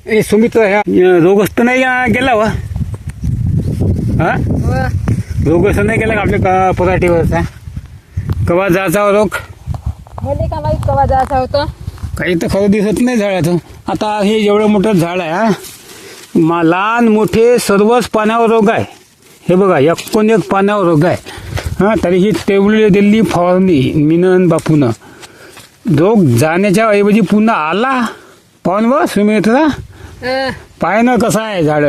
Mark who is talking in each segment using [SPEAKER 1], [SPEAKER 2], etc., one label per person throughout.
[SPEAKER 1] सुमित रोगस्त नाही गेला वा हा रोगस्त नाही गेला का आपल्या पराठीवरचा कवा जायचा रोग
[SPEAKER 2] मला का माहित कवा जायचा होता
[SPEAKER 1] काही तर खरं दिसत नाही झाडाचं. आता हे एवढं मोठं झाड आहे हा लहान मोठे सर्वच पाण्यावर रोग आहे. हे बघा एकूण एक पाण्यावर रोग आहे हां. तरीही तेवढी दिल्ली फवारणी मिनन बापूनं रोग जाण्याच्या ऐवजी पुन्हा आला पाहून व सुमित्रा पाय ना कसं आहे झाड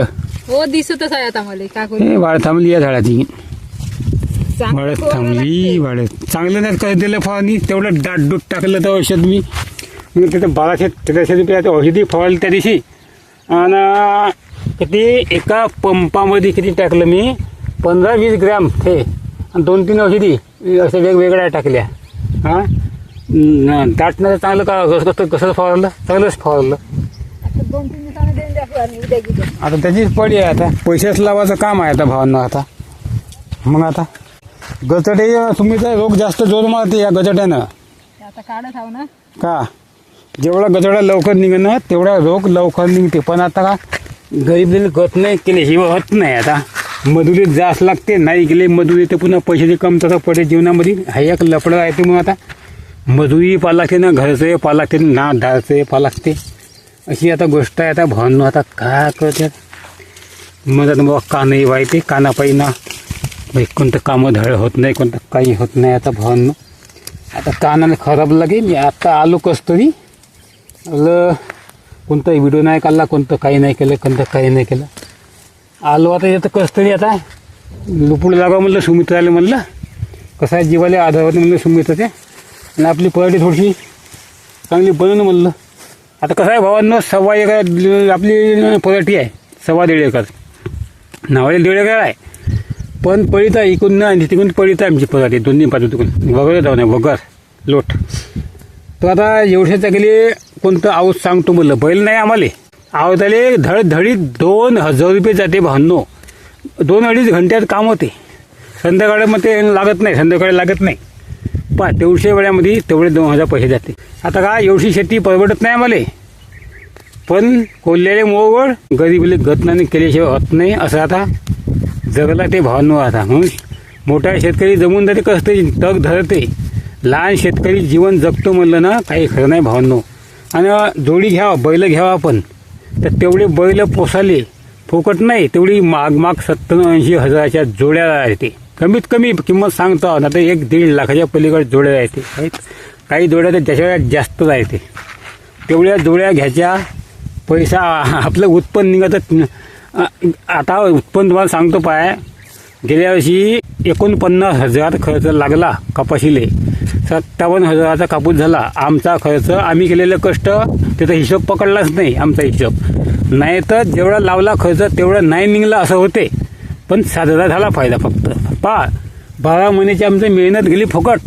[SPEAKER 2] हो दिसतच आहे आता मला का करू
[SPEAKER 1] हे वाढ थांबली या झाडाची वाढत थांबली वाढत चांगलं नाही कसं दिलं फवारणी तेवढं डाटडूट टाकलं तर औषध मी तिथं 1200-1300 रुपयाचं औषधी फवारली त्या दिवशी आणि किती एका पंपामध्ये किती टाकलं मी 15-20 ग्रॅम ते आणि 2-3 औषधी अशा वेगवेगळ्या टाकल्या हां. दाटण्याचं चांगलं का कसं फवारलं चांगलंच फवारलं.
[SPEAKER 2] 2-3 दिवसांनी देऊन द्या फवारणी उद्या गेली
[SPEAKER 1] आता त्याचीच पडी आहे आता पैसेच लावायचं काम आहे आता भावांना आता. मग आता गचटे तुम्हीचा रोग जास्त जोर मारते या गचट्यानं
[SPEAKER 2] आता काढत आहो ना
[SPEAKER 1] का जेवढा गचडा लवकर निघणं तेवढा रोग लवकर निघते. पण आता का गरीब गत नाही केल्याशिवाय होत नाही. आता मजुरीत जास्त लागते नाही गेले मजुरी तर पुन्हा पैशाची कमतरता पडते जीवनामध्ये हा एक लफडं आहे. ते मग आता मजुरी पाहा लागते ना घरचं पाहा लागते ना धारचं पाहा लागते अशी आता गोष्ट आहे. आता भावनो आता काय करतात मग आता बाबा कानही वाईते कानापायी ना बाई कोणतं कामं धड होत नाही कोणतं काही होत नाही. आता भावनो आता कानाने खराब लागे मी आता आलो कसतरी कोणता व्हिडिओ नाही काढला कोणतं काही नाही केलं कोणतं काही नाही केलं आलो आता येतं कसतरी आता लुपूड लागा म्हणलं सुमित्राला म्हणलं कसं आहे जीवाला आधार म्हणलं सुमित्राचे आणि आपली पराठी थोडीशी चांगली बनवून म्हणलं. आता कसं आहे भावांनो 1.25 एकर आपली पराठी आहे 1.25 एकर नावाला 1.5 एकर आहे पण पळीत आहे इकडून आणि तिकडून पळीत आहे आमची पराठी दोन्ही बाजू तिकडून वगैरे जाऊ नये वगर लोट. तर आता एवढ्याच्या गेले कोणतं आऊत सांगतो म्हणलं बैल नाही आम्हाला आवताले धडधडीत 2000 रुपये जाते भावनो 2-2.5 घंट्यात काम होते. संध्याकाळमध्ये लागत नाही संध्याकाळी लागत नाही पा तेवढ्या वेळामध्ये तेवढे 2000 पैसे जाते. आता का एवढी शेती परवडत नाही आम्हाला पण कोल्ह्याले मोवड गरीबले गतनाने केल्याशिवाय होत नाही असं आता जगला ते भावनो. आता म्हणून मोठा शेतकरी जमून जाते कसं तरी तग धरते लहान शेतकरी जीवन जगतो म्हणलं ना काही खरं नाही भावनो. आणि जोडी घ्यावा बैल घ्यावा आपण तर तेवढे बैल पोसाले फुकट नाही तेवढी माग 70-80 हजाराच्या जोड्या राहते कमीत कमी किंमत सांगतो ना तर 1-1.5 लाखाच्या पलीकडे जोड्या राहते. काही जोड्या तर त्याच्या जास्त राहते तेवढ्या जोड्या घ्यायच्या पैसा आपलं उत्पन्न निघत. आता उत्पन्न तुम्हाला सांगतो पाय गेल्या वर्षी 49,000 खर्च लागला कपाशीले 57,000चा कापूस झाला. आमचा खर्च आम्ही केलेलं कष्ट त्याचा हिशोब पकडलाच नाही आमचा हिशोब नाही तर जेवढा लावला खर्च तेवढा नाही निघला असं होते पण 7,000 झाला फायदा फक्त 12 महिन्याची आमची मेहनत गेली फुकट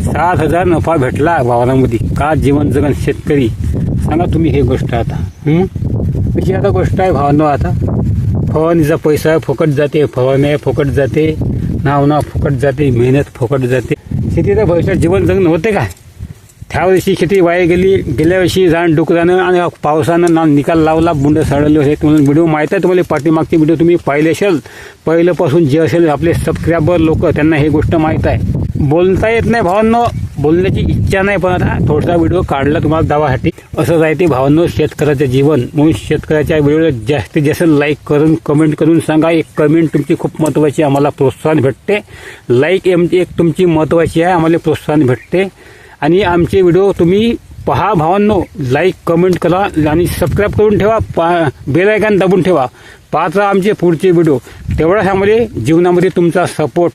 [SPEAKER 1] 7,000 नफा भेटला वावरामध्ये का जीवन जगन शेतकरी सांगा तुम्ही हे गोष्ट आता अशी आता गोष्ट आहे भावनो. आता फवारणीचा पैसा फुकट जाते फवारण्या फुकट जाते नाव फुकट जाते मेहनत फुकट जाते. शेतीचं भविष्यात जीवन जगणं होते काय त्या वर्षी शेती वाया गेली गेल्या वर्षी रान डुकरानं आणि पावसानं निकाल लावला बुंड सडले होते. तुम्हाला व्हिडिओ माहीत आहे तुम्हाला पाठीमागचे व्हिडिओ तुम्ही पाहिले असेल पहिल्यापासून जे असेल आपले सबस्क्रायबर लोक त्यांना हे गोष्ट माहीत आहे. बोलता येत नाही भावांनो बोलण्याची इच्छा नाही पण आता थोडासा व्हिडिओ काढला तुम्हाला दावासाठी असं राहते भावांनो शेतकऱ्याचं जीवन. म्हणून शेतकऱ्याच्या व्हिडिओला जास्तीत जास्त लाईक करून कमेंट करून सांगा. एक कमेंट तुमची खूप महत्त्वाची आम्हाला प्रोत्साहन भेटते. लाईक एक तुमची महत्त्वाची आहे आम्हाला प्रोत्साहन भेटते. आणि आमचे व्हिडिओ तुम्ही पहा भावांनो लाईक कमेंट करा आणि सबस्क्राईब करून ठेवा बेल आयकॉन दाबून ठेवा पाहता आमचे पुढचे व्हिडिओ तेवढाच आम्हाला जीवनामध्ये तुमचा सपोर्ट